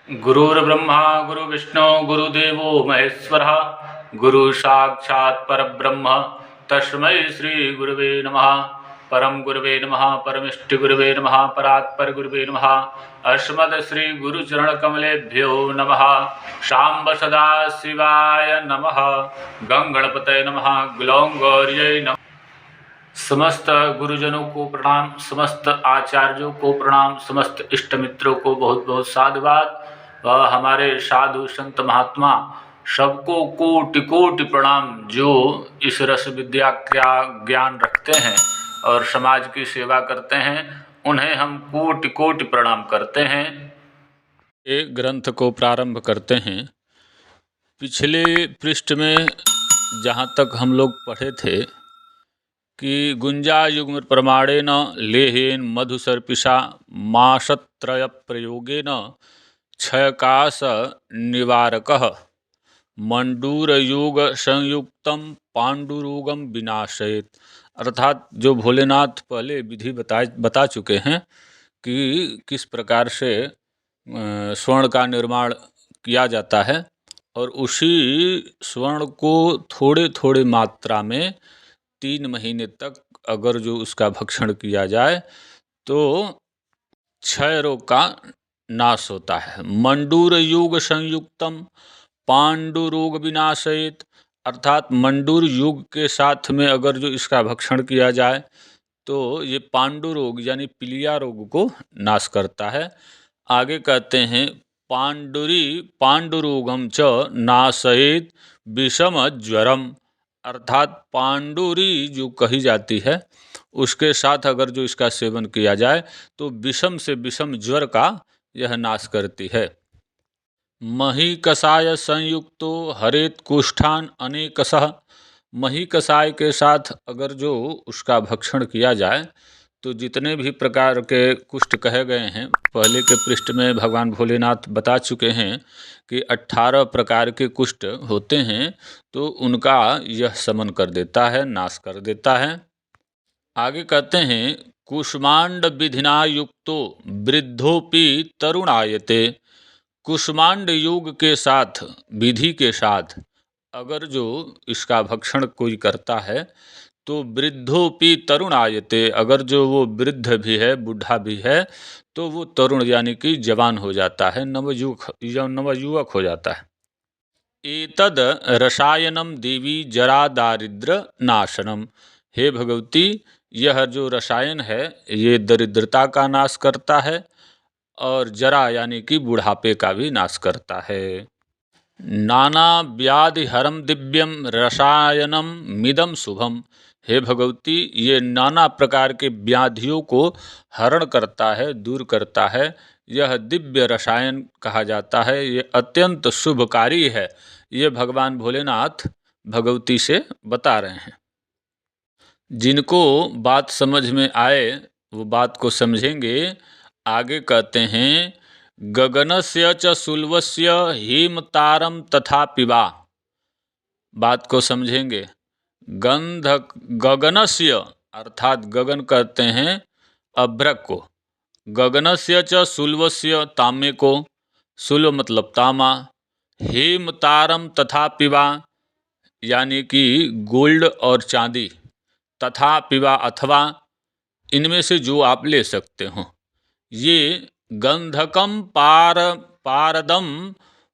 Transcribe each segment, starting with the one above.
गुरुर्ब्रह्मा गुरुविष्णु गुरुदेवो महेश्वरः गुरु साक्षात् परब्रह्म तस्मै श्री गुरुवे नमः। परम गुरुवे नमः, परमिष्ट गुरुवे नमः, परात्पर गुरुवे नमः। अस्मद् श्री गुरुचरण कमलेभ्यो नमः। शाम्ब सदा शिवाय नमः। गंगणपतये नमः। ग्लौं गौर्यै नमः। समस्त गुरुजनों को प्रणाम, समस्त आचार्यों को प्रणाम, समस्त इष्ट मित्रों को बहुत बहुत साधुवाद व हमारे साधु संत महात्मा सबको कोटि कोटि प्रणाम जो इस रस विद्या का ज्ञान रखते हैं और समाज की सेवा करते हैं, उन्हें हम कोटि कोटि प्रणाम करते हैं। एक ग्रंथ को प्रारंभ करते हैं। पिछले पृष्ठ में जहाँ तक हम लोग पढ़े थे कि गुंजा युग्म प्रमाणेन लेहेन मधुसर्पिषा मासत्रय प्रयोगेन क्षयकाश निवारकः मंडूरयोग संयुक्तम पांडुरोगम विनाशयेत। अर्थात जो भोलेनाथ पहले विधि बता चुके हैं कि किस प्रकार से स्वर्ण का निर्माण किया जाता है और उसी स्वर्ण को थोड़े थोड़े मात्रा में 3 महीने तक अगर जो उसका भक्षण किया जाए तो क्षय रोग का नाश होता है। मंडूर योग संयुक्तम पांडुरोग विनाशयेत, अर्थात मंडूर युग के साथ में अगर जो इसका भक्षण किया जाए तो ये पांडु रोग यानी पीलिया रोग को नाश करता है। आगे कहते हैं पांडुरोगम च नाशयेत विषम ज्वरम, अर्थात पांडुरी जो कही जाती है उसके साथ अगर जो इसका सेवन किया जाए तो विषम से विषम ज्वर का यह नाश करती है। मही कषाय संयुक्तो हरेत कुष्ठान अनेकशः, मही कषाय के साथ अगर जो उसका भक्षण किया जाए तो जितने भी प्रकार के कुष्ठ कहे गए हैं, पहले के पृष्ठ में भगवान भोलेनाथ बता चुके हैं कि 18 प्रकार के कुष्ठ होते हैं, तो उनका यह शमन कर देता है, नाश कर देता है। आगे कहते हैं कुष्मांड विधिना युक्तो वृद्धोपि तरुणायते, कुष्मांड योग के साथ विधि के साथ अगर जो इसका भक्षण कोई करता है तो वृद्धोपि तरुणायते, अगर जो वो वृद्ध भी है, बूढ़ा भी है, तो वो तरुण यानी कि जवान हो जाता है, नवयुवक हो जाता है। एतद रसायनम देवी जरा दारिद्र नाशनम, हे भगवती यह जो रसायन है ये दरिद्रता का नाश करता है और जरा यानी कि बुढ़ापे का भी नाश करता है। नाना व्याधि हरम दिव्यम रसायनम मिदम शुभम, हे भगवती ये नाना प्रकार के व्याधियों को हरण करता है, दूर करता है, यह दिव्य रसायन कहा जाता है, ये अत्यंत शुभकारी है। ये भगवान भोलेनाथ भगवती से बता रहे हैं। जिनको बात समझ में आए वो बात को समझेंगे। आगे कहते हैं गगनस्य च शुल्वस्य हेमतारम तथा पिबा, बात को समझेंगे। गगनस्य अर्थात गगन कहते हैं अभ्रक को, गगनस्य च शुल्वस्य तांबे को, शुल्व मतलब तामा, हेमतारम तथा पिबा यानी कि गोल्ड और चांदी, तथा पिबा अथवा इनमें से जो आप ले सकते हो। ये गंधकम पारदम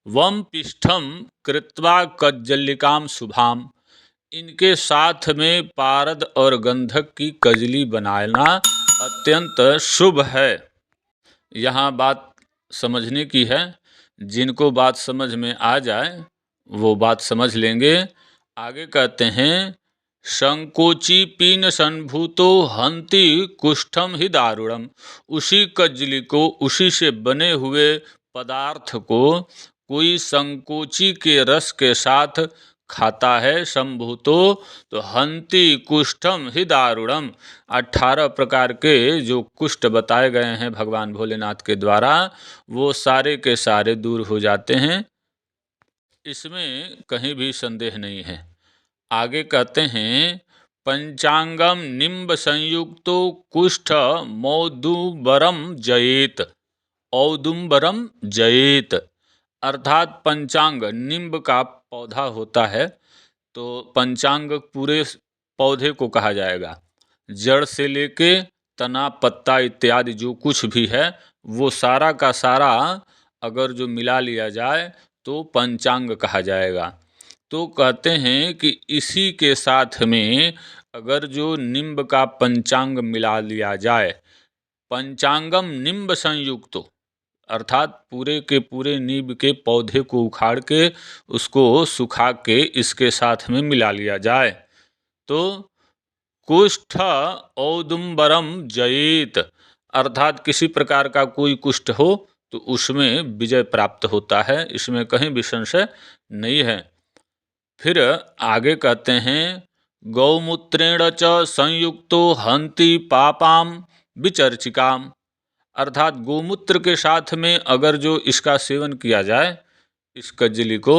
वम पिष्ठम कृत्वा कज्जलिकाम शुभाम, इनके साथ में पारद और गंधक की कजली बनाना अत्यंत शुभ है। यहाँ बात समझने की है, जिनको बात समझ में आ जाए वो बात समझ लेंगे। आगे कहते हैं संकोची पीन संभूतो हंति कुष्ठम ही दारुणम, उसी कजली को, उसी से बने हुए पदार्थ को कोई संकोची के रस के साथ खाता है, संभूतो तो हंति कुष्ठम ही दारुणम, 18 प्रकार के जो कुष्ठ बताए गए हैं भगवान भोलेनाथ के द्वारा वो सारे के सारे दूर हो जाते हैं, इसमें कहीं भी संदेह नहीं है। आगे कहते हैं पंचांगम निम्ब संयुक्तो कुष्ठ मौदुबरम जयेत, औदुम्बरम जयेत, अर्थात पंचांग नींब का पौधा होता है, तो पंचांग पूरे पौधे को कहा जाएगा। जड़ से लेके तना पत्ता इत्यादि जो कुछ भी है वो सारा का सारा अगर जो मिला लिया जाए तो पंचांग कहा जाएगा। तो कहते हैं कि इसी के साथ में अगर जो निम्ब का पंचांग मिला लिया जाए, पंचांगम निम्ब संयुक्तो, अर्थात पूरे के पूरे नींब के पौधे को उखाड़ के उसको सुखा के इसके साथ में मिला लिया जाए तो कुष्ठ औदुम्बरम जयेत, अर्थात किसी प्रकार का कोई कुष्ठ हो तो उसमें विजय प्राप्त होता है, इसमें कहीं भी संशय नहीं है। फिर आगे कहते हैं गौमूत्रेण च संयुक्तो हंति पापाम विचर्चिकाम, अर्थात गोमूत्र के साथ में अगर जो इसका सेवन किया जाए इस कजली को,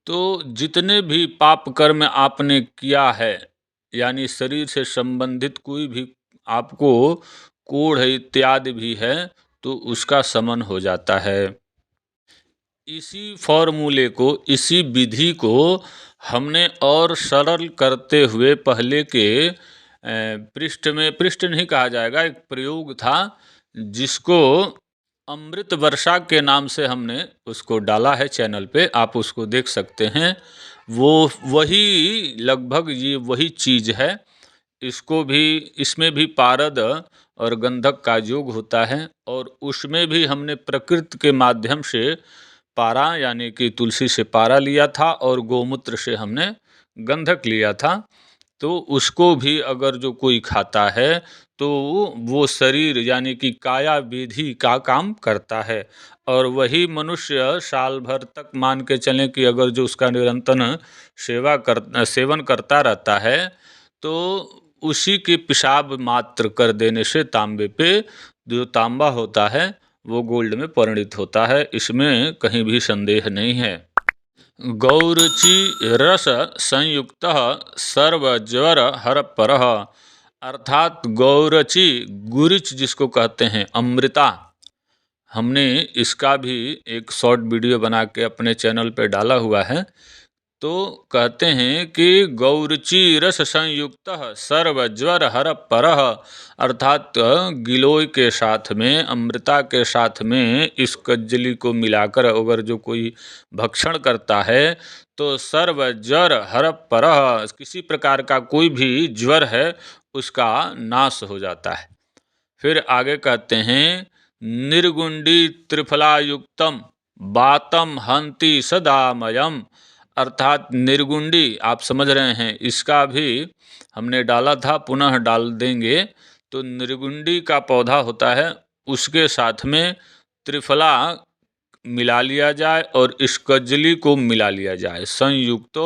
तो जितने भी पाप कर्म आपने किया है, यानी शरीर से संबंधित कोई भी आपको कोढ़ इत्यादि भी है तो उसका शमन हो जाता है। इसी फॉर्मूले को, इसी विधि को हमने और सरल करते हुए पहले के पृष्ठ में, पृष्ठ नहीं कहा जाएगा, एक प्रयोग था जिसको अमृत वर्षा के नाम से हमने उसको डाला है चैनल पे, आप उसको देख सकते हैं। वो वही लगभग ये वही चीज़ है। इसको भी, इसमें भी पारद और गंधक का योग होता है और उसमें भी हमने प्रकृति के माध्यम से पारा यानी कि तुलसी से पारा लिया था और गोमूत्र से हमने गंधक लिया था। तो उसको भी अगर जो कोई खाता है तो वो शरीर यानी कि काया विधि का काम करता है और वही मनुष्य साल भर तक मान के चलें कि अगर जो उसका निरंतर सेवन करता रहता है तो उसी के पेशाब मात्र कर देने से तांबे पे जो तांबा होता है वो गोल्ड में परिणित होता है, इसमें कहीं भी संदेह नहीं है। गौरची रस संयुक्त सर्वज्वर हरपरः, अर्थात गौरची, गुरिच जिसको कहते हैं, अमृता, हमने इसका भी एक शॉर्ट वीडियो बना के अपने चैनल पे डाला हुआ है। तो कहते हैं कि गौरची रस संयुक्त सर्वज्वर हरपरः, अर्थात गिलोय के साथ में, अमृता के साथ में इस कज्जली को मिलाकर अगर जो कोई भक्षण करता है तो सर्वज्वर हरपरः, किसी प्रकार का कोई भी ज्वर है उसका नाश हो जाता है। फिर आगे कहते हैं निर्गुंडी त्रिफलायुक्तम बातम हंति सदामयम, अर्थात निर्गुंडी आप समझ रहे हैं, इसका भी हमने डाला था, पुनः डाल देंगे। तो निर्गुंडी का पौधा होता है, उसके साथ में त्रिफला मिला लिया जाए और इस कजली को मिला लिया जाए संयुक्त,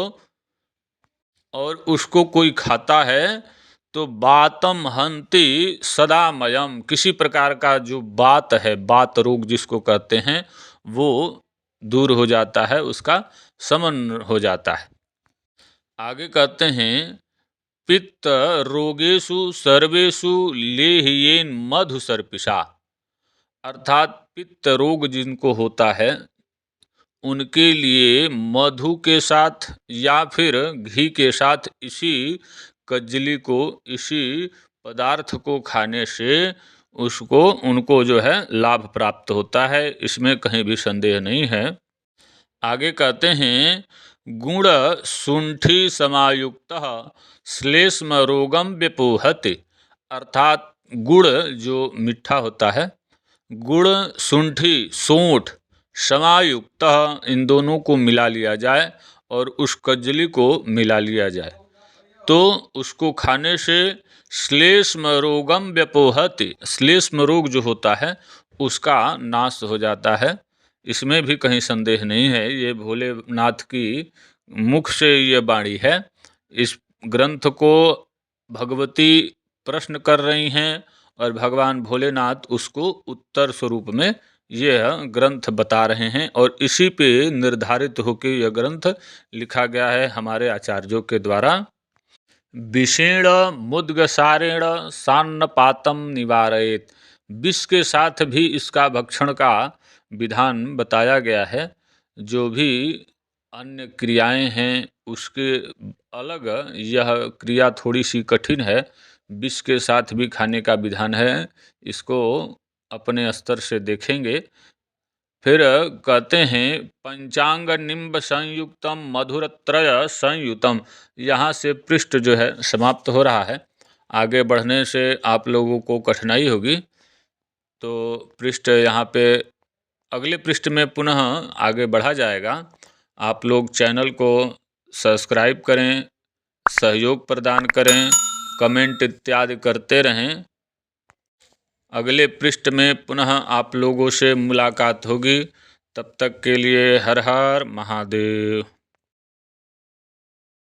और उसको कोई खाता है तो बातम हंति सदामयम, किसी प्रकार का जो बात है, बात रोग जिसको कहते हैं, वो दूर हो जाता है, उसका शमन हो जाता है। आगे कहते हैं पित्त रोगेषु सर्वेषु लेह्येन मधु सर्पिषा, अर्थात पित्त रोग जिनको होता है उनके लिए मधु के साथ या फिर घी के साथ इसी कजली को, इसी पदार्थ को खाने से उसको, उनको जो है लाभ प्राप्त होता है, इसमें कहीं भी संदेह नहीं है। आगे कहते हैं गुण शुंठी समायुक्त श्लेष्म रोगम व्यपोहति, अर्थात गुड़ जो मीठा होता है, गुड़ शुंठी सोंठ समायुक्त, इन दोनों को मिला लिया जाए और उस कजली को मिला लिया जाए तो उसको खाने से श्लेष्म रोगम व्यपोहति, श्लेष्म रोग जो होता है उसका नाश हो जाता है, इसमें भी कहीं संदेह नहीं है। ये भोलेनाथ की मुख से ये वाणी है। इस ग्रंथ को भगवती प्रश्न कर रही हैं और भगवान भोलेनाथ उसको उत्तर स्वरूप में यह ग्रंथ बता रहे हैं और इसी पे निर्धारित होकर यह ग्रंथ लिखा गया है हमारे आचार्यों के द्वारा। विषेण मुद्गसारेण सान्नपातम निवारयेत, विष के साथ भी इसका भक्षण का विधान बताया गया है। जो भी अन्य क्रियाएं हैं उसके अलग यह क्रिया थोड़ी सी कठिन है। विष के साथ भी खाने का विधान है, इसको अपने स्तर से देखेंगे। फिर कहते हैं पंचांग निम्ब संयुक्तम मधुरत्रय संयुतम। यहाँ से पृष्ठ जो है समाप्त हो रहा है। आगे बढ़ने से आप लोगों को कठिनाई होगी, तो पृष्ठ यहाँ पे अगले पृष्ठ में पुनः आगे बढ़ा जाएगा। आप लोग चैनल को सब्सक्राइब करें, सहयोग प्रदान करें, कमेंट इत्यादि करते रहें। अगले पृष्ठ में पुनः आप लोगों से मुलाकात होगी। तब तक के लिए हर हर महादेव।